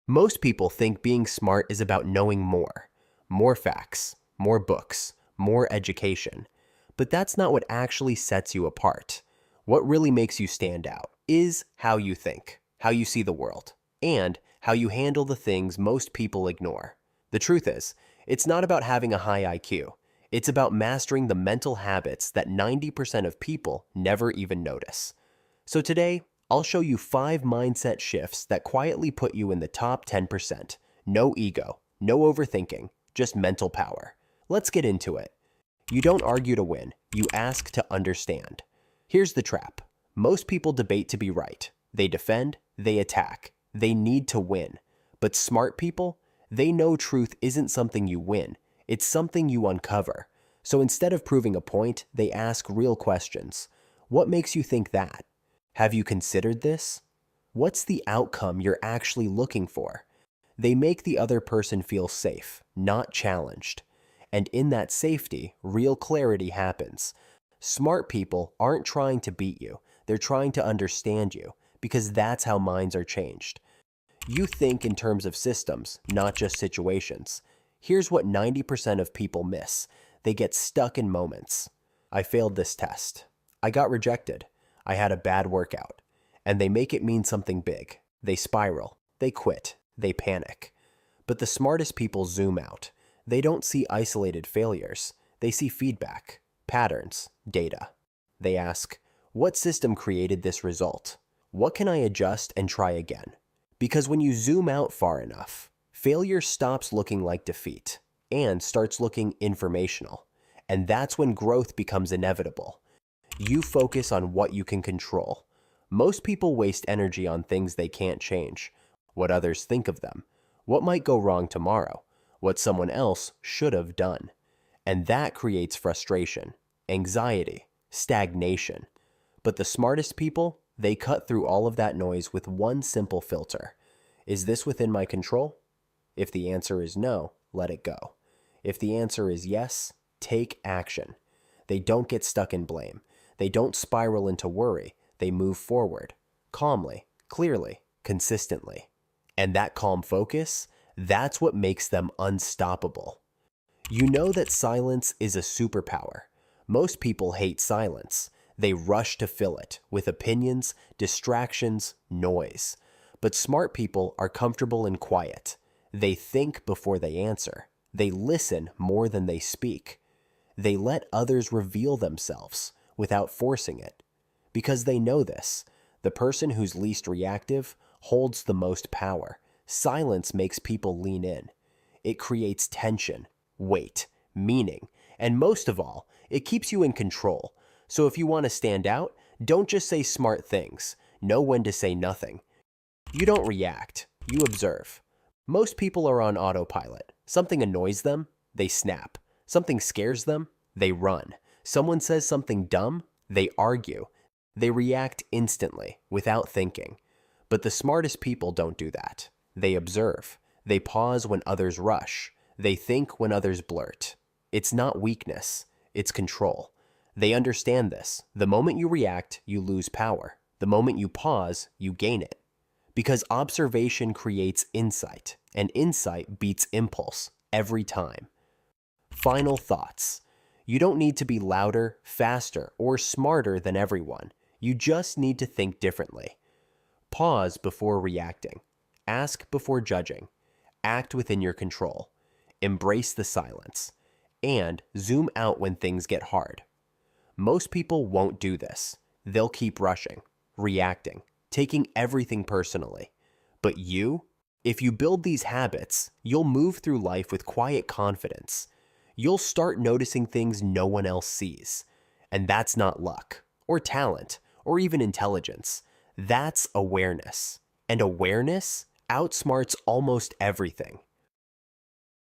Most people think being smart is about knowing more. More facts, more books, more education. But that's not what actually sets you apart. What really makes you stand out is how you think, how you see the world, and how you handle the things most people ignore. The truth is, it's not about having a high IQ. It's about mastering the mental habits that 90% of people never even notice. So today, I'll show you 5 mindset shifts that quietly put you in the top 10%. No ego, no overthinking, just mental power. Let's get into it. You don't argue to win, you ask to understand. Here's the trap. Most people debate to be right. They defend, they attack, they need to win. But smart people, they know truth isn't something you win, it's something you uncover. So instead of proving a point, they ask real questions. What makes you think that? Have you considered this? What's the outcome you're actually looking for? They make the other person feel safe, not challenged. And in that safety, real clarity happens. Smart people aren't trying to beat you, they're trying to understand you, because that's how minds are changed. You think in terms of systems, not just situations. Here's what 90% of people miss. They get stuck in moments. I failed this test. I got rejected. I had a bad workout. And they make it mean something big. They spiral. They quit. They panic. But the smartest people zoom out. They don't see isolated failures. They see feedback, patterns, data. They ask, what system created this result? What can I adjust and try again? Because when you zoom out far enough, failure stops looking like defeat and starts looking informational. And that's when growth becomes inevitable. You focus on what you can control. Most people waste energy on things they can't change. What others think of them. What might go wrong tomorrow. What someone else should have done. And that creates frustration, anxiety, stagnation. But the smartest people, they cut through all of that noise with one simple filter. Is this within my control? If the answer is no, let it go. If the answer is yes, take action. They don't get stuck in blame. They don't spiral into worry. They move forward, calmly, clearly, consistently. And that calm focus, that's what makes them unstoppable. You know that silence is a superpower. Most people hate silence. They rush to fill it with opinions, distractions, noise. But smart people are comfortable in quiet. They think before they answer. They listen more than they speak. They let others reveal themselves without forcing it. Because they know this. The person who's least reactive holds the most power. Silence makes people lean in. It creates tension, weight, meaning, and most of all, it keeps you in control. So if you want to stand out, don't just say smart things. Know when to say nothing. You don't react, you observe. Most people are on autopilot. Something annoys them, they snap. Something scares them, they run. Someone says something dumb, they argue. They react instantly, without thinking. But the smartest people don't do that. They observe. They pause when others rush. They think when others blurt. It's not weakness, it's control. They understand this. The moment you react, you lose power. The moment you pause, you gain it. Because observation creates insight, and insight beats impulse every time. Final thoughts. You don't need to be louder, faster, or smarter than everyone. You just need to think differently. Pause before reacting. Ask before judging. Act within your control. Embrace the silence. And zoom out when things get hard. Most people won't do this. They'll keep rushing, reacting, taking everything personally. But you, if you build these habits, you'll move through life with quiet confidence. You'll start noticing things no one else sees. And that's not luck, or talent, or even intelligence. That's awareness. And awareness outsmarts almost everything.